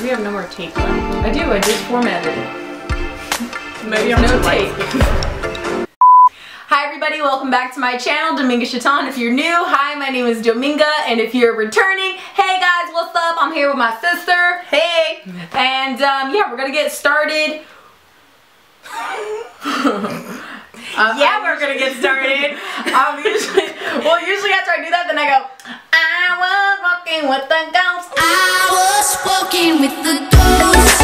we have no more tape left. I do, I just formatted it. Maybe I'm no tape. Hi everybody, welcome back to my channel, Dominga Chaton. If you're new, hi, my name is Dominga, and if you're returning, hey guys, what's up? I'm here with my sister. Hey! And yeah, we're gonna get started. Yeah, we're gonna get started. Usually after I do that, then I go, I was walking with the ghost. I was walking with the ghost.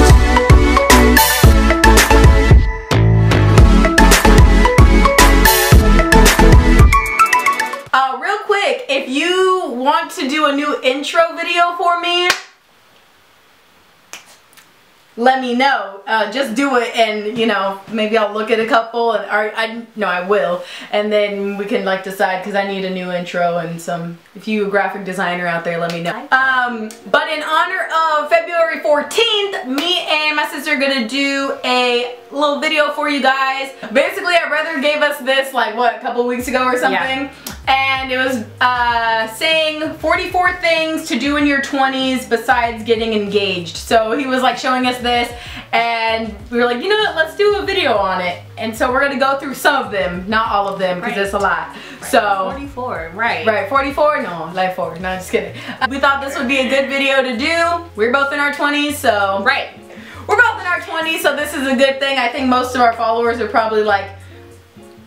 Real quick, if you want to do a new intro video for me, let me know. Just do it, and you know, maybe I'll look at a couple, and I will, and then we can like decide, because I need a new intro and some. If you a graphic designer out there, let me know. But in honor of February 14th, me and my sister are gonna do a little video for you guys. Basically, our brother gave us this like what, a couple weeks ago or something. Yeah. And it was saying 44 things to do in your 20s besides getting engaged. So he was like showing us this, and we were like, you know what, let's do a video on it. And so we're gonna go through some of them, not all of them, because it's a lot. Right. So 44, right? Right, 44? No, like 4. No, just kidding. We thought this would be a good video to do. We're both in our 20s, so right. We're both in our 20s, so this is a good thing. I think most of our followers are probably like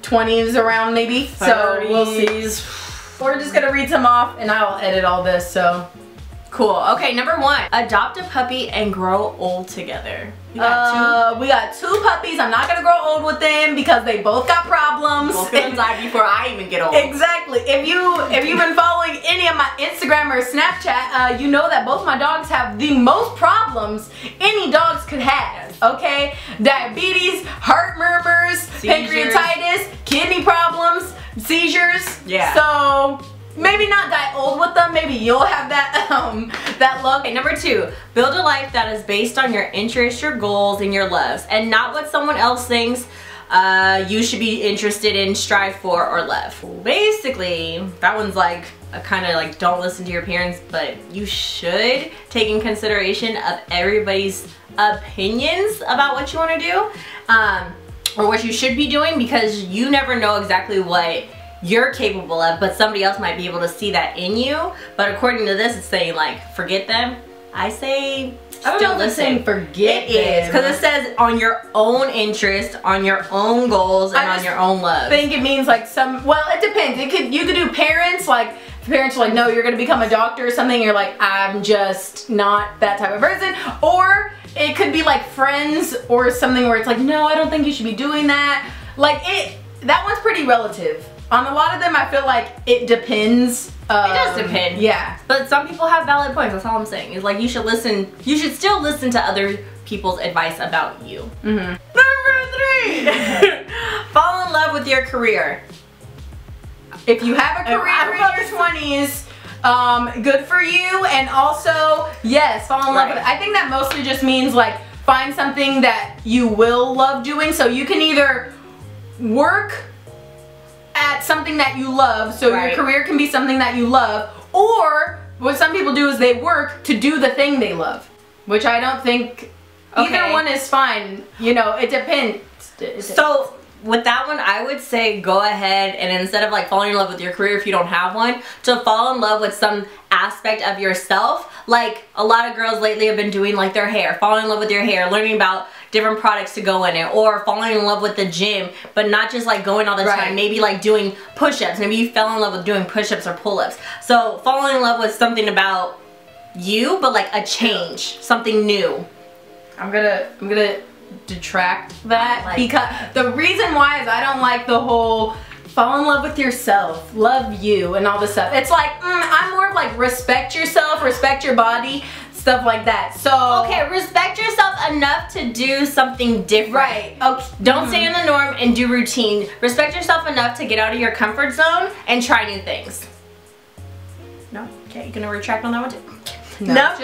20s around maybe, 30s. So we'll see. We're just gonna read some off and I'll edit all this, so. Cool. Okay, number 1. Adopt a puppy and grow old together. We got 2 puppies. I'm not gonna grow old with them because they both got problems. Both gonna die before I even get old. Exactly. If you've been following any of my Instagram or Snapchat, you know that both my dogs have the most problems any dogs could have. Okay? Diabetes, heart murmurs, seizures, pancreatitis, kidney problems, seizures. Yeah. So maybe not die old with them. Maybe you'll have that that luck. Okay, number 2, build a life that is based on your interests, your goals, and your loves, and not what someone else thinks you should be interested in, strive for, or love. Basically, that one's like a kind of like don't listen to your parents, but you should take in consideration of everybody's opinions about what you want to do, or what you should be doing, because you never know exactly what you're capable of, but somebody else might be able to see that in you. But according to this, it's saying like forget them. I say still listen. Forget it is, because it says on your own interest, on your own goals, and on your own love. I think it means like well, it depends. You could do parents, like if parents are like, no, you're gonna become a doctor or something, you're like, I'm just not that type of person. Or it could be like friends or something where it's like, no, I don't think you should be doing that. Like that one's pretty relative. On a lot of them, I feel like it depends. It does depend. Yeah. But some people have valid points. That's all I'm saying. Is like you should listen. You should still listen to other people's advice about you. Number 3, fall in love with your career. If you have a career in your 20s, good for you. And also, yes, fall in love with it. I think that mostly just means like find something that you will love doing. So you can either work at something that you love, so your career can be something that you love, or what some people do is they work to do the thing they love, which I don't think either one is fine. You know, it depends. So with that one, I would say go ahead and instead of like falling in love with your career if you don't have one, to fall in love with some aspect of yourself. Like a lot of girls lately have been doing like their hair, falling in love with your hair, learning about different products to go in it, or falling in love with the gym, but not just like going all the time, maybe like doing push-ups. Maybe you fell in love with doing push-ups or pull-ups. So falling in love with something about you, but like a change, something new. I'm gonna detract that, because the reason why is I don't like the whole fall in love with yourself, love you, and all this stuff. It's like, I'm more of like respect yourself, respect your body, stuff like that. So okay, respect yourself enough to do something different. Right. Okay. Don't stay in the norm and do routine. Respect yourself enough to get out of your comfort zone and try new things. No? Okay, you gonna retract on that one too? No,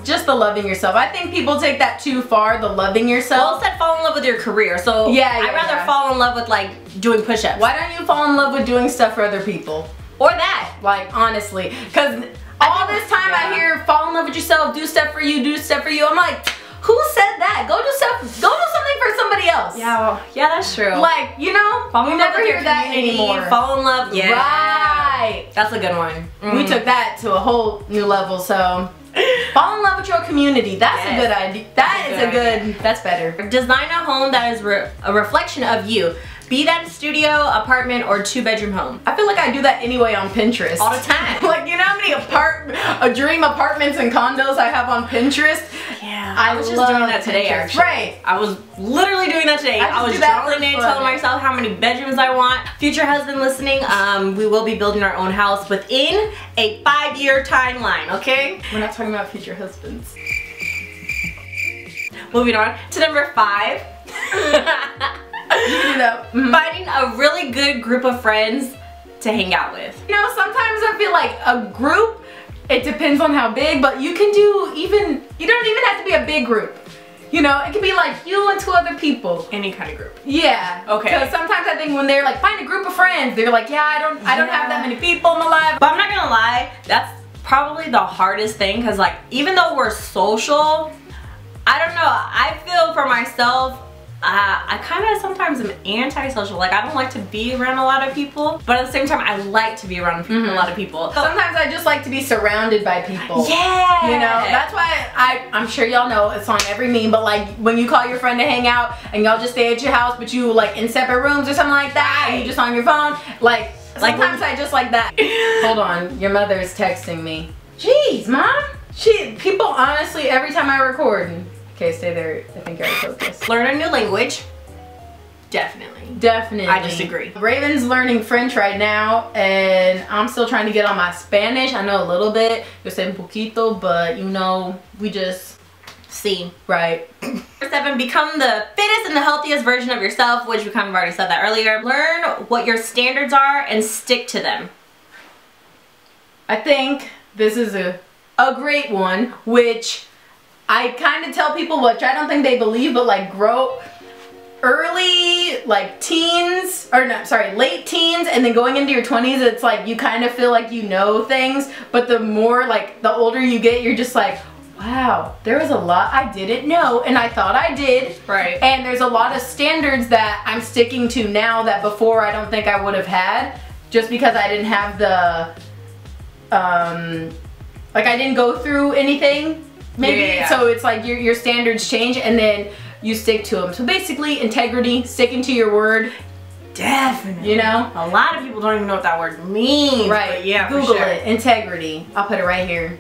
just the loving yourself. I think people take that too far, the loving yourself. Well, it said fall in love with your career, so I'd rather fall in love with like doing push-ups. Why don't you fall in love with doing stuff for other people? Or that. Like, honestly, because All this time I hear fall in love with yourself, do stuff for you, do stuff for you. I'm like, who said that? Go do something for somebody else. Yeah, well, yeah, that's true. Like, you know, you never hear that anymore. Fall in love, yeah. Right. That's a good one. We took that to a whole new level, so fall in love with your community. That's a good idea. That's better. Design a home that is a reflection of you. Be that a studio, apartment, or 2-bedroom home. I feel like I do that anyway on Pinterest. All the time. Like, you know how many dream apartments and condos I have on Pinterest? Yeah. I was just doing that today, actually. Right. I was literally doing that today. I was drawing it, telling myself how many bedrooms I want. Future husband listening, we will be building our own house within a 5-year timeline, okay? We're not talking about future husbands. Moving on to number 5. You can do that. Finding a really good group of friends to hang out with. You know, sometimes I feel like a group, it depends on how big, but you can do you don't even have to be a big group. You know, it can be like you and 2 other people. Any kind of group. Yeah. Okay. Because sometimes I think when they're like, find a group of friends, they're like, yeah, I don't have that many people in my life. But I'm not gonna lie, that's probably the hardest thing, because like, even though we're social, I don't know, I feel for myself, I kind of sometimes am antisocial. Like, I don't like to be around a lot of people, but at the same time, I like to be around a lot of people. Sometimes I just like to be surrounded by people. Yeah! You know, that's why I'm sure y'all know it's on every meme, but like when you call your friend to hang out and y'all just stay at your house, but you like in separate rooms or something like that, and you just on your phone, like sometimes I just like that. Hold on, your mother's texting me. Jeez, Mom! People honestly, every time I record, okay, stay there. I think I already told this. Learn a new language. Definitely. Definitely. I disagree. Raven's learning French right now, and I'm still trying to get on my Spanish. I know a little bit. Yo sé un poquito, but you know, we just see. Right. Number 7, become the fittest and the healthiest version of yourself, which we kind of already said that earlier. Learn what your standards are and stick to them. I think this is a great one, which I kind of tell people, which I don't think they believe, but like grow early, like teens, or no, sorry, late teens, and then going into your 20s, it's like you kind of feel like you know things, but the more, like, the older you get, you're just like, wow, there was a lot I didn't know, and I thought I did. Right. And there's a lot of standards that I'm sticking to now that before I don't think I would have had, just because I didn't have the, like, I didn't go through anything. Maybe, yeah. So it's like your standards change and then you stick to them. So basically, integrity, sticking to your word. Definitely. You know? A lot of people don't even know what that word means. Right. But yeah, Google it. Integrity. I'll put it right here.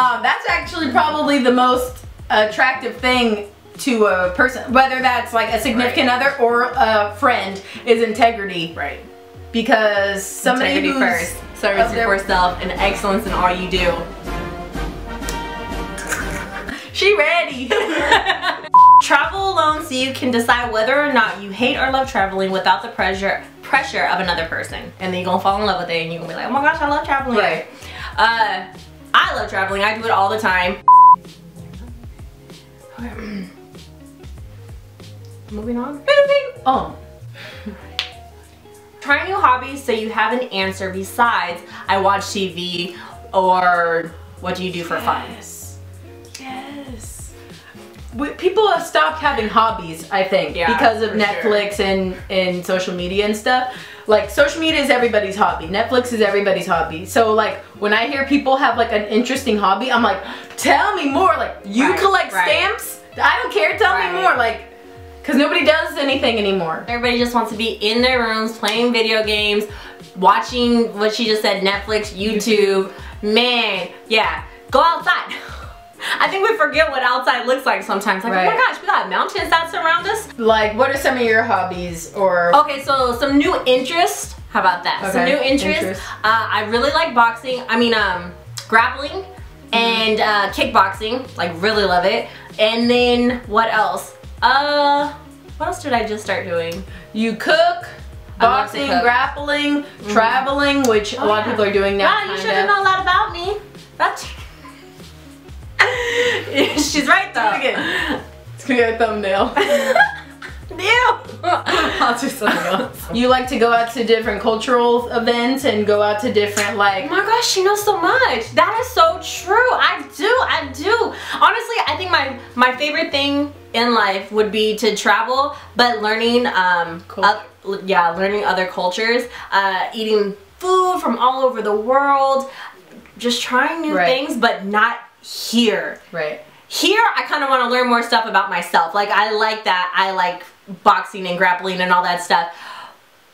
That's actually probably the most attractive thing to a person, whether that's like a significant other or a friend, is integrity. Right. Because somebody integrity who's first. Service your self and excellence in all you do. She ready. Travel alone so you can decide whether or not you hate or love traveling without the pressure of another person. And then you're gonna fall in love with it and you're gonna be like, oh my gosh, I love traveling. Right. I love traveling. I do it all the time. Moving on. Moving on. Try new hobbies so you have an answer besides I watch TV or what do you do for fun? Yes. People have stopped having hobbies, I think, because of Netflix and social media and stuff. Like, social media is everybody's hobby. Netflix is everybody's hobby. So, like, when I hear people have, like, an interesting hobby, I'm like, tell me more. Like, you collect stamps? I don't care. Tell me more. Like, because nobody does anything anymore. Everybody just wants to be in their rooms, playing video games, watching what she just said, Netflix, YouTube. Man, yeah, go outside. I think we forget what outside looks like sometimes. Like, oh my gosh, we got mountains that surround us. Like, what are some of your hobbies or? Okay, so some new interests. How about that? Okay. Some new interests. I really like boxing. I mean, grappling and kickboxing. Like, really love it. And then what else? What else did I just start doing? You cook, boxing, grappling, traveling, which a lot of people are doing now. Yeah, you should have known a lot about me. That's she's right though. It's gonna get a thumbnail. Ew. I'll do something else. You like to go out to different cultural events and go out to different like... Oh my gosh, she knows so much. That is so true. I do. Honestly, I think my favorite thing in life would be to travel, but learning learning other cultures, eating food from all over the world, just trying new things, but not here. Right. Here, I kind of want to learn more stuff about myself. Like, I like that. I like boxing and grappling and all that stuff.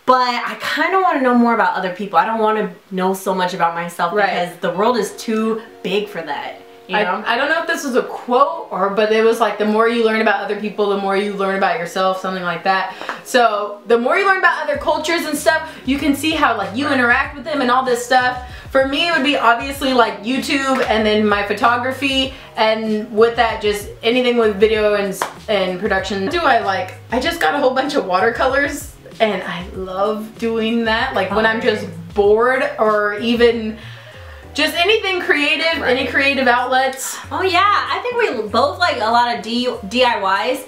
But I kind of want to know more about other people. I don't want to know so much about myself because the world is too big for that. You know? I don't know if this was a quote but it was like the more you learn about other people, the more you learn about yourself, something like that. So the more you learn about other cultures and stuff, you can see how like you interact with them and all this stuff. For me, it would be obviously like YouTube and then my photography, and with that, just anything with video and production. I just got a whole bunch of watercolors and I love doing that. Like when I'm just bored or even just anything creative, any creative outlets. Oh yeah, I think we both like a lot of DIYs.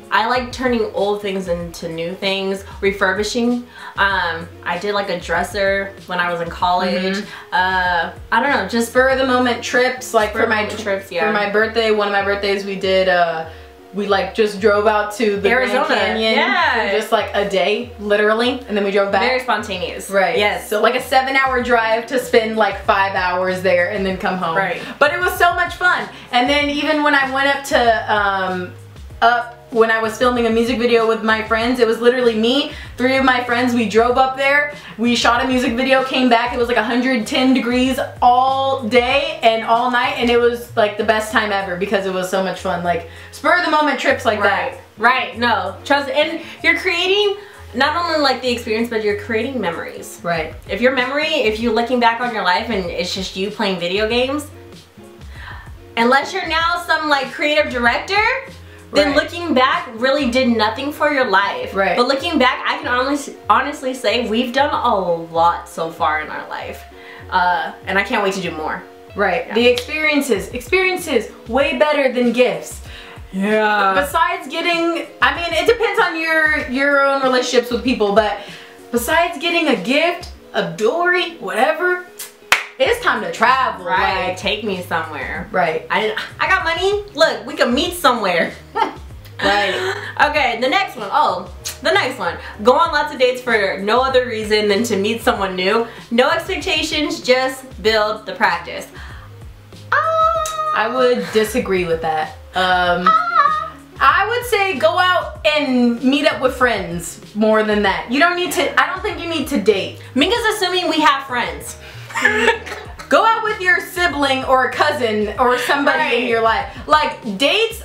I like turning old things into new things, refurbishing. I did like a dresser when I was in college. I don't know, just for the moment trips, like for my birthday, one of my birthdays we did we like just drove out to the Arizona Canyon for just like a day, literally, and then we drove back. Very spontaneous. Right. Yes. So like a 7-hour drive to spend like 5 hours there and then come home. Right. But it was so much fun. And then even when I went up to when I was filming a music video with my friends, it was literally me, 3 of my friends. We drove up there, we shot a music video, came back. It was like 110 degrees all day and all night, and it was like the best time ever because it was so much fun. Like spur of the moment trips like that. Right. No, trust, and you're creating not only like the experience, but you're creating memories. Right. If you're looking back on your life and it's just you playing video games, unless you're now some like creative director, then looking back really did nothing for your life. Right. But looking back, I can honestly say we've done a lot so far in our life. And I can't wait to do more. Right. Yeah. The experiences way better than gifts. Yeah. Besides getting, I mean, it depends on your own relationships with people, but besides getting a gift, a jewelry, whatever, it's time to travel. Right. Like, take me somewhere. Right. I got money. Look, we can meet somewhere. Right. Okay, the next one. Oh, the next one. Go on lots of dates for no other reason than to meet someone new. No expectations, just build the practice. I wowould disagree with that. I would say go out and meet up with friends more than that. You don't need to, I don't think you need to date. Minga's assuming we have friends. Go out with your sibling or a cousin or somebody in your life. Like dates,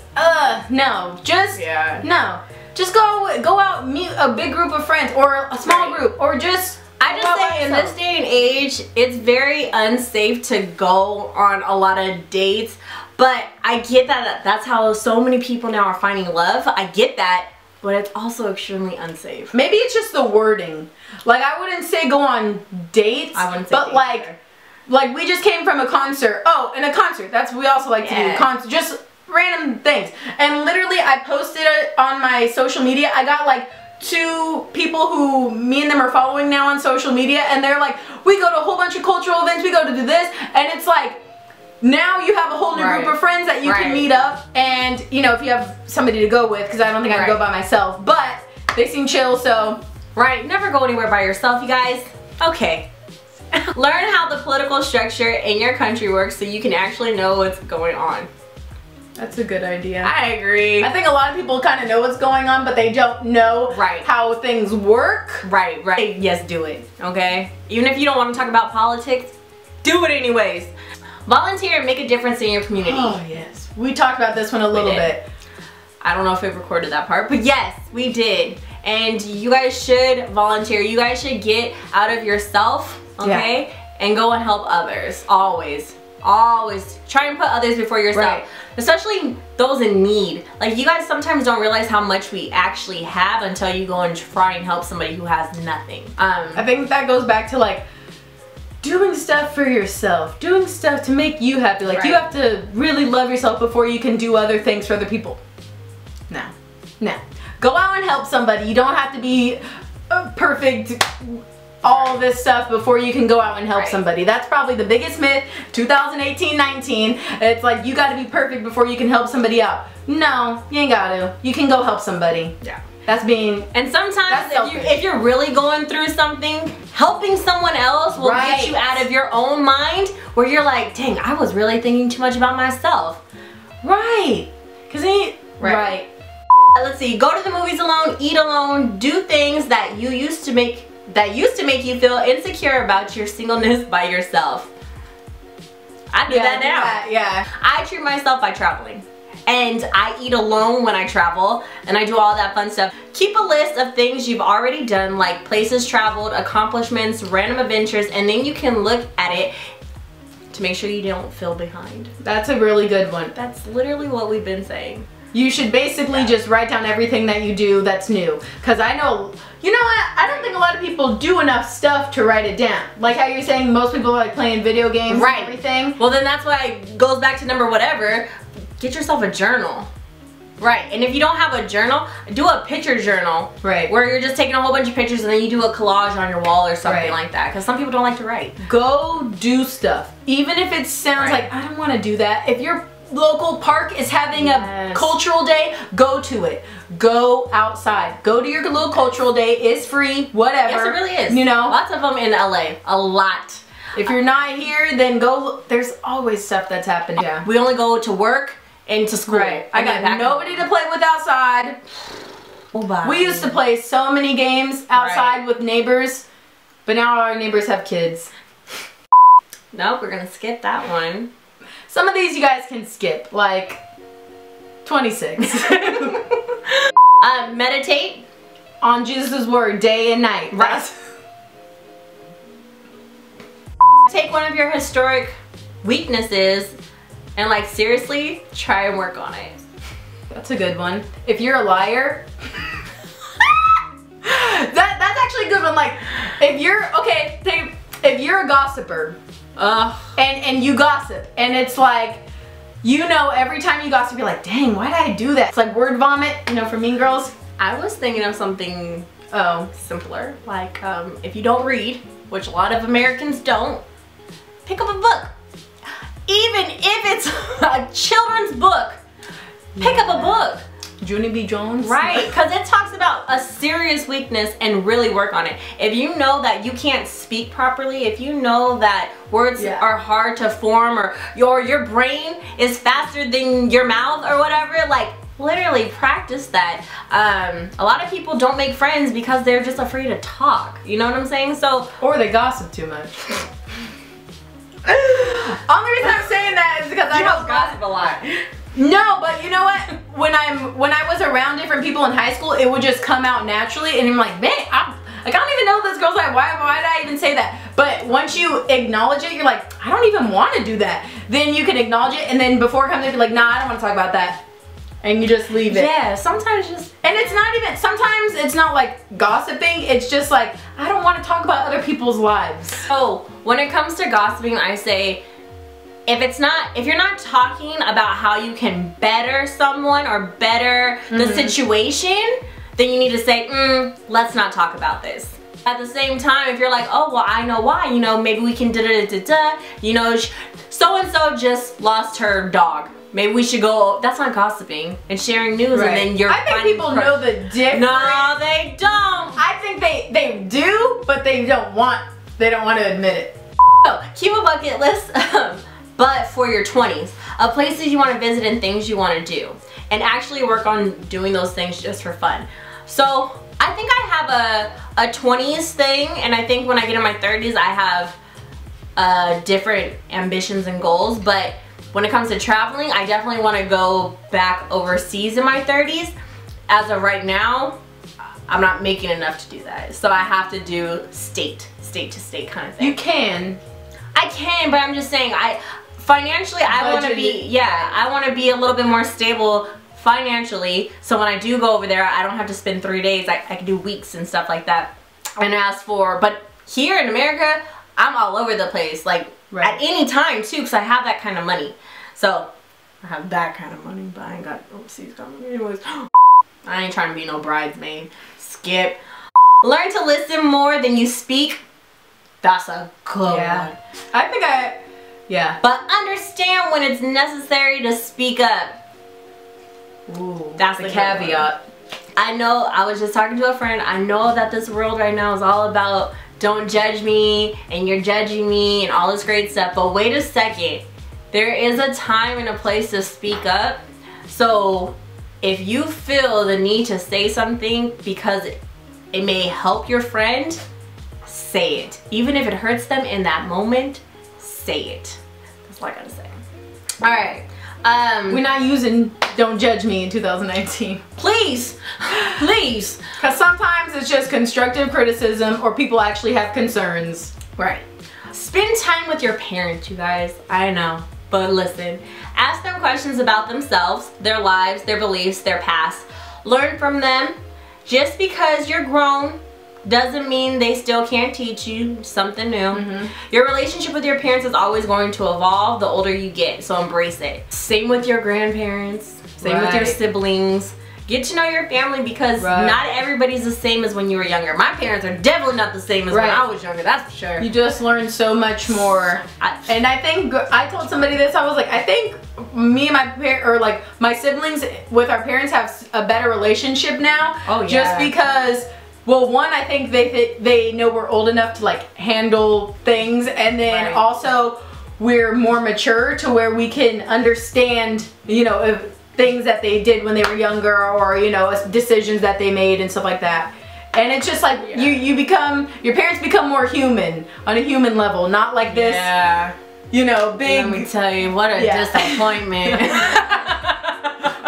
no. Just no. Just go out, meet a big group of friends or a small group, or just I just say in this day and age, it's very unsafe to go on a lot of dates. But I get that that's how so many people now are finding love. I get that. But it's also extremely unsafe. Maybe it's just the wording. Like I wouldn't say go on dates. I wouldn't say but like we just came from a concert. Oh, and a concert. That's what we also like to do. Concert, just random things. And literally I posted it on my social media. I got like 2 people who me and them are following now on social media, and they're like, we go to a whole bunch of cultural events, we go to do this, and it's like, now you have a whole new group of friends that you can meet up, and you know, if you have somebody to go with, because I don't think I'd go by myself, but they seem chill, so. Never go anywhere by yourself, you guys. Okay. Learn how the political structure in your country works so you can actually know what's going on. That's a good idea. I agree. I think a lot of people kind of know what's going on, but they don't know how things work. Right. Yes, do it, okay? Even if you don't want to talk about politics, do it anyways. Volunteer and make a difference in your community. Oh, yes. We talked about this one a little bit. I don't know if we recorded that part, but yes, we did. And you guys should volunteer. You guys should get out of yourself, okay? And go and help others. Always. Always. Try and put others before yourself. Especially those in need. Like, you guys sometimes don't realize how much we actually have until you go and try and help somebody who has nothing. I think that goes back to like doing stuff for yourself, doing stuff to make you happy. Like you have to really love yourself before you can do other things for other people. No. Go out and help somebody. You don't have to be perfect, all this stuff before you can go out and help somebody. That's probably the biggest myth, 2018-19. It's like you gotta be perfect before you can help somebody out. No, you ain't gotta. You can go help somebody. Yeah. That's being, and sometimes if you're really going through something, helping someone else will get you out of your own mind where you're like, dang, I was really thinking too much about myself. Right. Cause right. Let's see, go to the movies alone, eat alone, do things that used to make you feel insecure about your singleness by yourself. I do that now. Yeah. I treat myself by traveling. And I eat alone when I travel, and I do all that fun stuff. Keep a list of things you've already done, like places traveled, accomplishments, random adventures, and then you can look at it to make sure you don't feel behind. That's a really good one. That's literally what we've been saying. You should basically just write down everything that you do that's new. Because I know, you know what, I don't think a lot of people do enough stuff to write it down. Like how you're saying most people are like playing video games and everything. Well, then that's why it goes back to number whatever. Get yourself a journal. Right, and if you don't have a journal, do a picture journal. Right. Where you're just taking a whole bunch of pictures and then you do a collage on your wall or something like that. Because some people don't like to write. Go do stuff. Even if it sounds like, I don't want to do that. If your local park is having a cultural day, go to it. Go outside. Go to your little cultural day. It's free, whatever. Yes, it really is. You know? Lots of them in LA. A lot. If you're not here, then go. There's always stuff that's happening. Yeah. We only go to work and to school. Right. I got nobody to play with outside. Oh, bye. We used to play so many games outside with neighbors, but now our neighbors have kids. Nope, we're gonna skip that one. Some of these you guys can skip, like 26. Meditate on Jesus' word day and night. Right. Take one of your historic weaknesses and like seriously try and work on it. That's a good one. If you're a liar, that's actually a good one. Like if you're if you're a gossiper and you gossip and it's like, you know, every time you gossip you're like, dang, why did I do that? It's like word vomit, you know, for Mean Girls. I was thinking of something simpler, like if you don't read, which a lot of Americans don't, pick up a book. Even if it's a children's book, pick up a book. Junie B. Jones? Right, because it talks about a serious weakness and really work on it. If you know that you can't speak properly, if you know that words are hard to form or your brain is faster than your mouth or whatever, like literally practice that. A lot of people don't make friends because they're just afraid to talk. You know what I'm saying? So, or they gossip too much. Only reason I'm saying that is because I don't gossip a lot. No, but you know what? When I was around different people in high school, it would just come out naturally, and I'm like, man, I don't even know this girl's like, why did I even say that? But once you acknowledge it, you're like, I don't even want to do that. Then you can acknowledge it, and then before it comes up, you're like, nah, I don't want to talk about that. And you just leave it. Yeah, sometimes just... And it's not even, sometimes it's not like gossiping, it's just like, I don't want to talk about other people's lives. So, when it comes to gossiping, I say, if you're not talking about how you can better someone or better the situation, then you need to say, let's not talk about this. At the same time, if you're like, oh, well, I know why, you know, maybe we can da-da-da-da-da, you know, so-and-so just lost her dog. Maybe we should go, that's not gossiping and sharing news, and then you're I think people know the difference. No, they don't. I think they do, but they don't want to admit it. So, keep a bucket list, but for your 20s, of places you want to visit and things you want to do. And actually work on doing those things just for fun. So, I think I have a 20s thing, and I think when I get in my 30s, I have different ambitions and goals, but when it comes to traveling, I definitely want to go back overseas in my 30s. As of right now, I'm not making enough to do that. So I have to do state to state kind of thing. You can. I can, but I'm just saying, financially, I want to be, I want to be a little bit more stable financially. So when I do go over there, I don't have to spend 3 days. I can do weeks and stuff like that. And but here in America, I'm all over the place. Like, at any time too, because I have that kind of money. So I have that kind of money, but I ain't got overseas kind of money anyways. I ain't trying to be no bridesmaid. Skip. Learn to listen more than you speak. That's a good one. I think yeah. But understand when it's necessary to speak up. Ooh, that's the the caveat. I know, I was just talking to a friend. I know that this world right now is all about don't judge me and you're judging me and all this great stuff. But wait a second. There is a time and a place to speak up. So if you feel the need to say something because it may help your friend, say it. Even if it hurts them in that moment, say it. That's all I gotta say. All right. We're not using "don't judge me" in 2019. Please, please. Because sometimes it's just constructive criticism or people actually have concerns. Right. Spend time with your parents, you guys. I know. But listen, ask them questions about themselves, their lives, their beliefs, their past. Learn from them. Just because you're grown doesn't mean they still can't teach you something new. Your relationship with your parents is always going to evolve the older you get, so embrace it. Same with your grandparents, same with your siblings. Get to know your family because not everybody's the same as when you were younger. My parents are definitely not the same as when I was younger, that's for sure. You just learn so much more. And I think, I told somebody this, I was like, I think me and my parents, or like my siblings with our parents have a better relationship now. Oh yeah. Just because, well, one, I think they know we're old enough to like handle things, and then also we're more mature to where we can understand, you know, if things that they did when they were younger, or you know, decisions that they made and stuff like that. And it's just like your parents become more human on a human level, not like this, you know, big. Let me tell you, what a disappointment.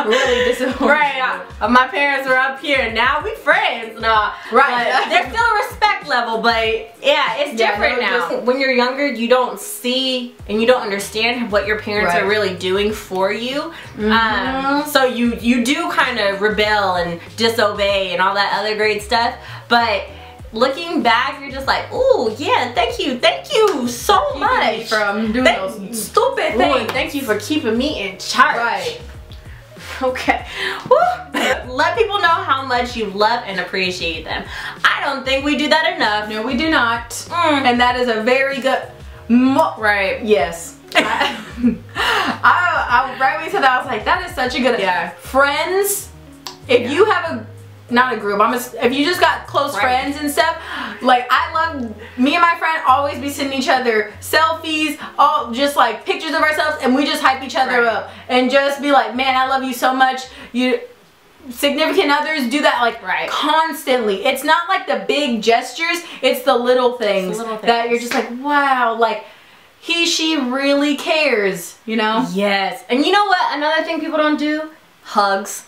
Really disappointing. Right, my parents were up here, now we friends. No, right. There's still a respect level, but yeah, it's different now. When you're younger, you don't see and you don't understand what your parents are really doing for you. So you do kind of rebel and disobey and all that other great stuff. But looking back, you're just like, ooh, yeah, thank you so much from doing those stupid things. Thank you for keeping me in charge. Right. Okay. Woo. Let people know how much you love and appreciate them. I don't think we do that enough. No, we do not. And that is a very good. Right. Yes. I right when you said that, I was like, that is such a good. Friends. If you have not a group, if you just got close friends and stuff, like I love, me and my friend always be sending each other selfies, all just like pictures of ourselves, and we just hype each other up and just be like, man, I love you so much. You significant others do that like constantly. It's not like the big gestures, it's the little things, that you're just like, wow, like she really cares, you know? Yes. And you know what, another thing people don't do? Hugs.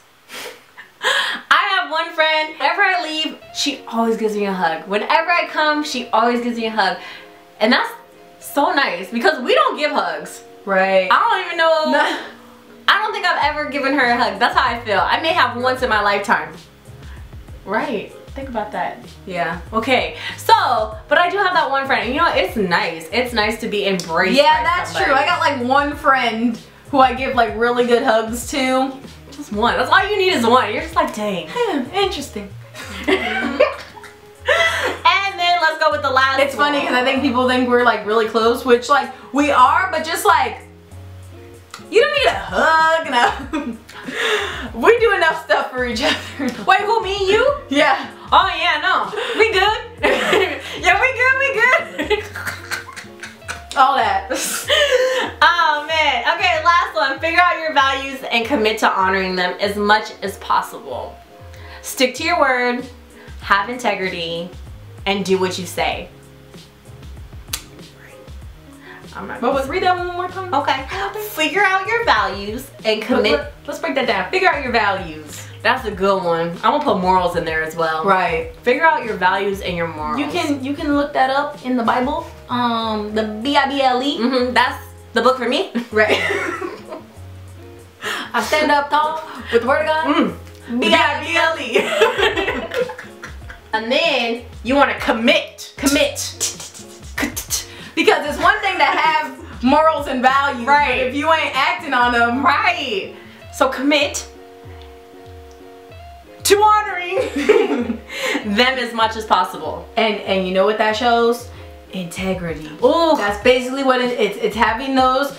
I have one friend, whenever I leave, she always gives me a hug. Whenever I come, she always gives me a hug. And that's so nice because we don't give hugs. Right. I don't even know. I don't think I've ever given her a hug. That's how I feel. I may have once in my lifetime. Right. Think about that. Yeah. Okay. So, but I do have that one friend. And you know, it's nice. It's nice to be embraced by that's somebody. true. I got like one friend who I give like really good hugs to. Just one. That's all you need is one. You're just like, dang. Interesting. And then let's go with the last It's funny because I think people think we're like really close, which like we are, but just like, you don't need a hug. No. We do enough stuff for each other. Wait, who, me and you? Yeah. Oh yeah, no. We good. Yeah, we good. All that. Oh man. Okay, last one. Figure out your values and commit to honoring them as much as possible. Stick to your word, have integrity, and do what you say. Read that one more time. Okay. Figure out your values and commit. Let's break that down. Figure out your values. That's a good one. I'm gonna put morals in there as well. Right. Figure out your values and your morals. You can look that up in the Bible. The Bible. That's the book for me. Right. I stand up tall with the word of God. Bible. And then you want to commit. Because it's one thing to have morals and values, right? But if you ain't acting on them, right? So commit. to honoring them as much as possible. And you know what that shows? Integrity. Ooh. That's basically what it's having those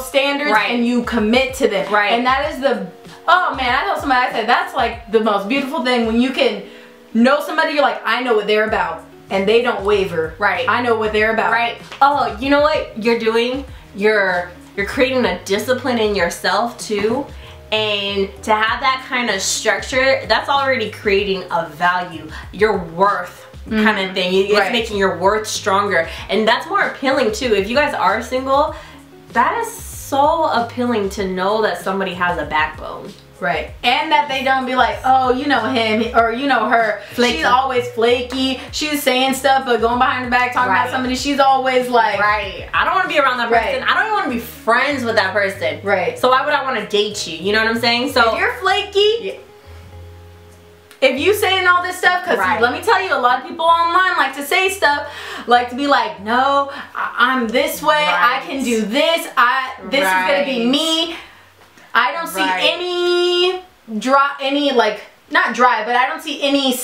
standards, right. and you commit to them. Right. And that is the, oh man, I told somebody, I said, that's like the most beautiful thing when you can know somebody, you're like, I know what they're about. And they don't waver. Right. I know what they're about. Right. Oh, you know what you're doing? You're creating a discipline in yourself too. And to have that kind of structure, that's already creating a value, your worth kind of thing. It's right. making your worth stronger. And that's more appealing too. If you guys are single, that is so appealing to know that somebody has a backbone. Right. And that they don't be like, oh, you know him or you know her. Flaky. She's always flaky. She's saying stuff but going behind her back talking right. about somebody. She's always like, right. I don't want to be around that person. Right. I don't even want to be friends with that person. Right. So why would I want to date you? You know what I'm saying? So if you're flaky, if you saying all this stuff, because right. let me tell you, a lot of people online like to say stuff, like to be like, no, I'm this way. Right. I can do this. This right. is gonna be me. I don't see right. any like, not dry, but I don't see any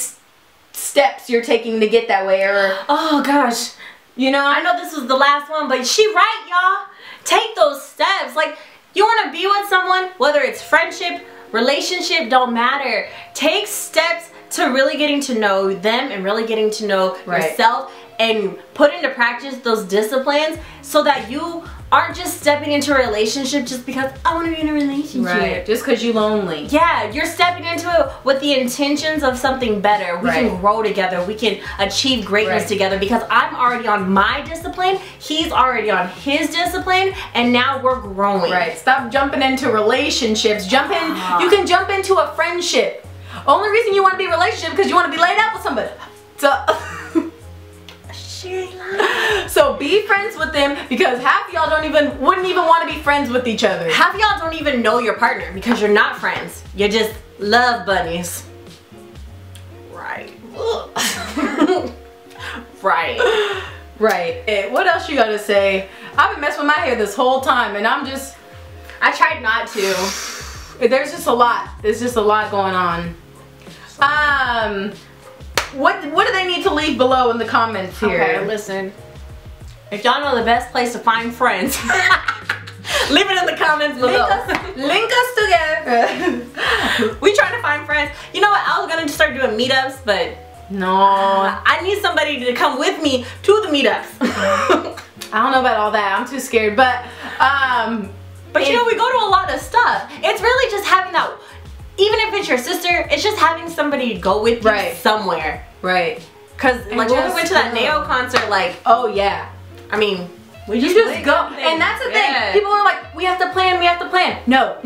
steps you're taking to get that way, or oh gosh, you know. I know this was the last one, but she right, y'all. Take those steps. Like, you want to be with someone, whether it's friendship, relationship, don't matter. Take steps to really getting to know them and really getting to know right. yourself, and put into practice those disciplines so that you aren't just stepping into a relationship just because I want to be in a relationship. Right. Just because you're lonely. Yeah, you're stepping into it with the intentions of something better. We right. can grow together. We can achieve greatness right. together, because I'm already on my discipline. He's already on his discipline, and now we're growing. Right. Stop jumping into relationships. You can jump into a friendship. Only reason you want to be in a relationship because you want to be laid up with somebody. So so be friends with them, because half of y'all wouldn't even want to be friends with each other. Half of y'all don't even know your partner because you're not friends. You're just love bunnies. Right. Right. Right. What else you gotta say? I've been messing with my hair this whole time, and I tried not to. There's just a lot. There's just a lot going on. What do they need to leave below in the comments here? Okay, listen. If y'all know the best place to find friends, leave it in the comments below. Link us together. We trying to find friends. You know what? I was gonna start doing meetups, but no. I need somebody to come with me to the meetups. I don't know about all that. I'm too scared. But you know, we go to a lot of stuff. It's really just having that. Even if it's your sister, it's just having somebody to go with you right. somewhere. Right. Cause like when we went to that Neo concert, like, oh yeah. I mean, we just go. And that's the thing. People are like, we have to plan, we have to plan. No.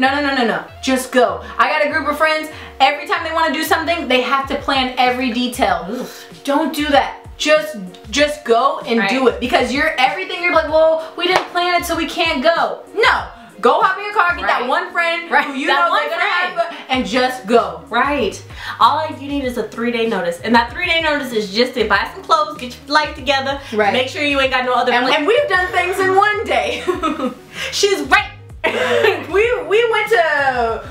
Just go. I got a group of friends. Every time they want to do something, they have to plan every detail. Oof. Don't do that. Just go and right. do it. Because everything you're like, well, we didn't plan it so we can't go. No. Go hop in your car, get right. that one friend right. who you that know they're gonna have, and just go. Right. All you need is a 3-day notice, and that 3-day notice is just to buy some clothes, get your life together, right. make sure you ain't got no other. And we've done things in one day. She's right. we went to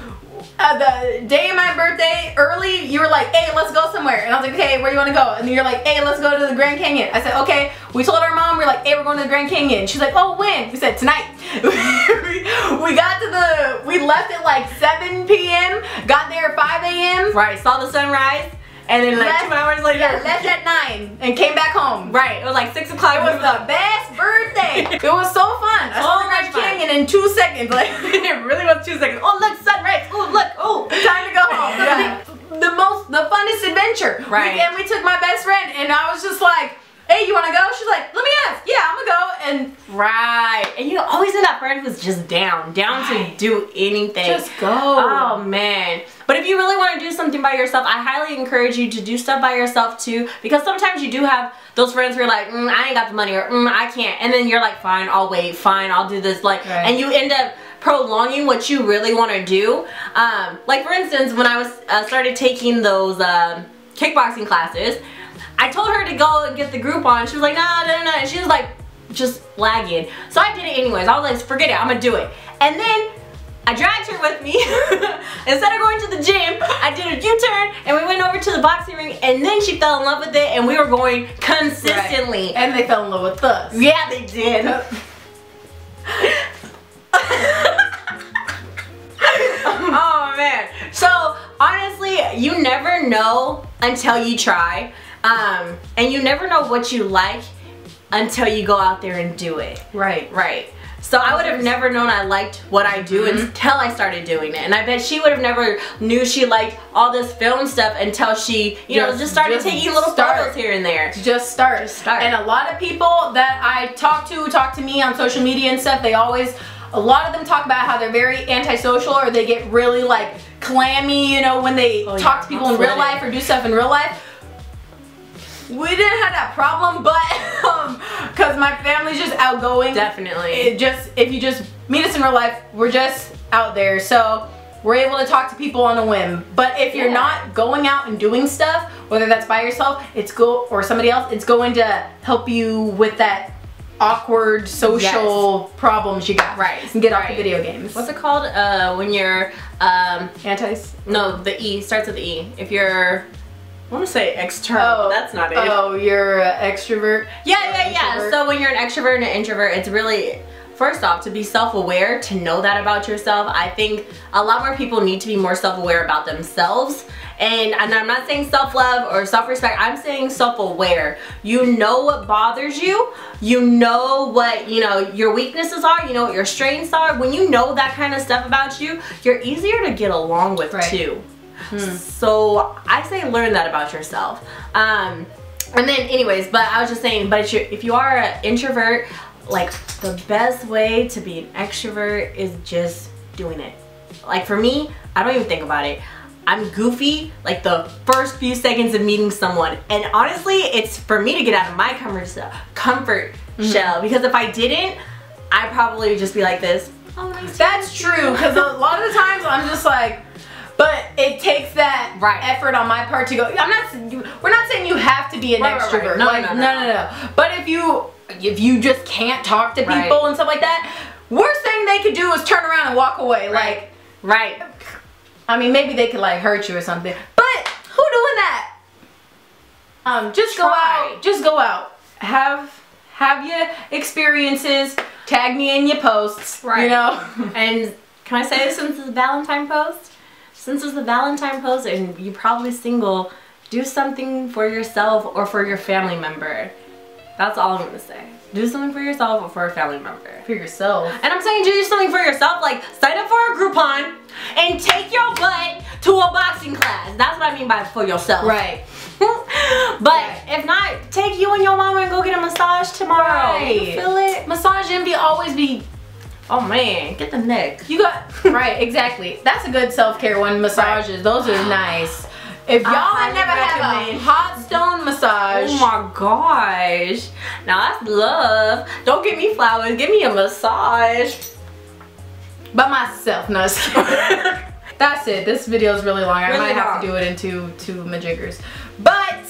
the day of my birthday early. You were like, hey, let's go somewhere, and I was like, okay, where do you want to go? And you're like, hey, let's go to the Grand Canyon. I said, okay. We told our mom, we're like, hey, we're going to the Grand Canyon. She's like, oh, when? We said, tonight. We left at like 7 p.m. Got there at 5 a.m. Right, saw the sunrise, and then like 2 hours later. Yeah, left at 9 and came back home. Right, it was like 6 o'clock. It was the best birthday. It was so fun. I saw the Grand Canyon in 2 seconds. Like, it really was 2 seconds. Oh, look, sunrise. Oh, look. Oh, time to go home. Yeah. The funnest adventure. Right. And we took my best friend, and I was just like, hey, you want to go? She's like, let me ask. Yeah, I'm going to go. And right. And you know, always in that friend who's just down to do anything. Just go. Oh, man. But if you really want to do something by yourself, I highly encourage you to do stuff by yourself too, because sometimes you do have those friends who are like, I ain't got the money, or I can't. And then you're like, fine, I'll wait. Fine, I'll do this. Like, right. And you end up prolonging what you really want to do. Like for instance, when I was started taking those kickboxing classes, I told her to go and get the Groupon. She was like, no. And she was like, just lagging. So I did it anyways. I was like, forget it, I'm gonna do it. And then I dragged her with me. Instead of going to the gym, I did a U-turn and we went over to the boxing ring, and then she fell in love with it, and we were going consistently. Right. And they fell in love with us. Yeah, they did. Oh man. So honestly, you never know until you try. And you never know what you like until you go out there and do it. Right. Right. So I would have never known I liked what I do until I started doing it. And I bet she would have never knew she liked all this film stuff until she, you know, just started taking little photos here and there. Just start. And a lot of people that I talk to me on social media and stuff, they always, a lot of them talk about how they're very antisocial, or they get really like clammy, you know, when they talk to people in real life or do stuff in real life. We didn't have that problem, but because my family's just outgoing. Definitely. If you just meet us in real life, we're just out there, so we're able to talk to people on a whim. But if you're not going out and doing stuff, whether that's by yourself, or somebody else, it's going to help you with that awkward social problems you got. Right. And get off the video games. What's it called? When you're no, the E starts with the E. If you're, I want to say external, but that's not it. Oh, you're an extrovert? Yeah. So when you're an extrovert and an introvert, it's really, first off, to be self-aware, to know that about yourself. I think a lot more people need to be more self-aware about themselves. And I'm not saying self-love or self-respect, I'm saying self-aware. You know what bothers you. You know what, you know, your weaknesses are. You know what your strengths are. When you know that kind of stuff about you, you're easier to get along with too. So I say learn that about yourself. And then anyways, but I was just saying, but if you are an introvert, like the best way to be an extrovert is just doing it. Like for me, I don't even think about it. I'm goofy like the first few seconds of meeting someone, and honestly it's for me to get out of my comfort shell, because if I didn't, I'd probably just be like this. Oh, nice. That's true, because a lot of the times I'm just like, but it takes that effort on my part to go. We're not saying you have to be an extrovert. No. But if you just can't talk to people and stuff like that, worst thing they could do is turn around and walk away. Like, I mean, maybe they could like hurt you or something. But who doing that? Just go out. Just go out. Have your experiences. Tag me in your posts. You know. And can I say this, since it's a Valentine post? Since it's a Valentine post and you're probably single, do something for yourself or for your family member. That's all I'm gonna say. Do something for yourself or for a family member. For yourself. And I'm saying do something for yourself, like sign up for a Groupon and take your butt to a boxing class. That's what I mean by for yourself. Right. But if not, take you and your mama and go get a massage tomorrow. You feel it? Massage envy always be, oh man, get the neck. You got, exactly. That's a good self-care one, massages. Those are nice. If y'all have never had a hot stone massage. Oh my gosh. Now that's love. Don't give me flowers, give me a massage. By myself, no. That's it. This video is really long. I might have to do it into two majiggers. But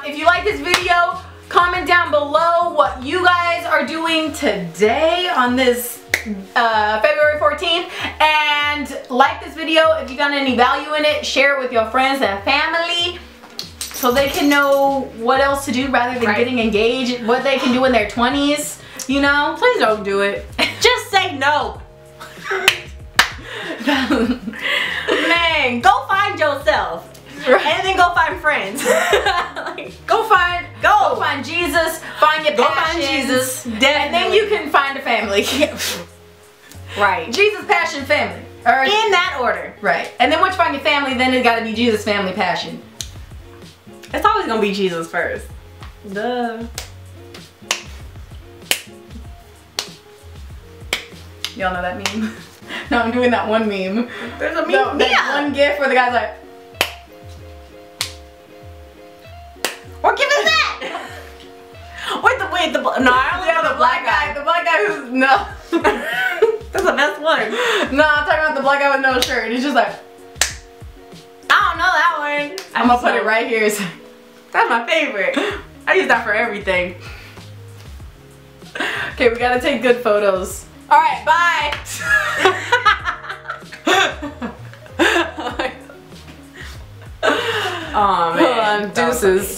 if you like this video, comment down below what you guys are doing today on this February 14th, and like this video if you got any value in it. Share it with your friends and family so they can know what else to do rather than getting engaged, what they can do in their 20s, you know. Please don't do it. Just say no. Man, go find yourself. And then go find friends. Go find Jesus, find your passion. Go find Jesus, definitely. And then you can find a family. Right. Jesus, passion, family. Or, in that order. Right. And then once you find your family, then it's gotta be Jesus, family, passion. It's always gonna be Jesus first. Duh. Y'all know that meme? No, I'm doing that one meme. There's a meme. No, that one gif where the guy's like, what gif is that? Wait, no, I only know the black guy. The black guy who's, no. That's the best one. No, I'm talking about the black guy with no shirt. He's just like, I don't know that one. I'm gonna put it right here. That's my favorite. I use that for everything. Okay, we gotta take good photos. Alright, bye. Oh man. Hold on, deuces.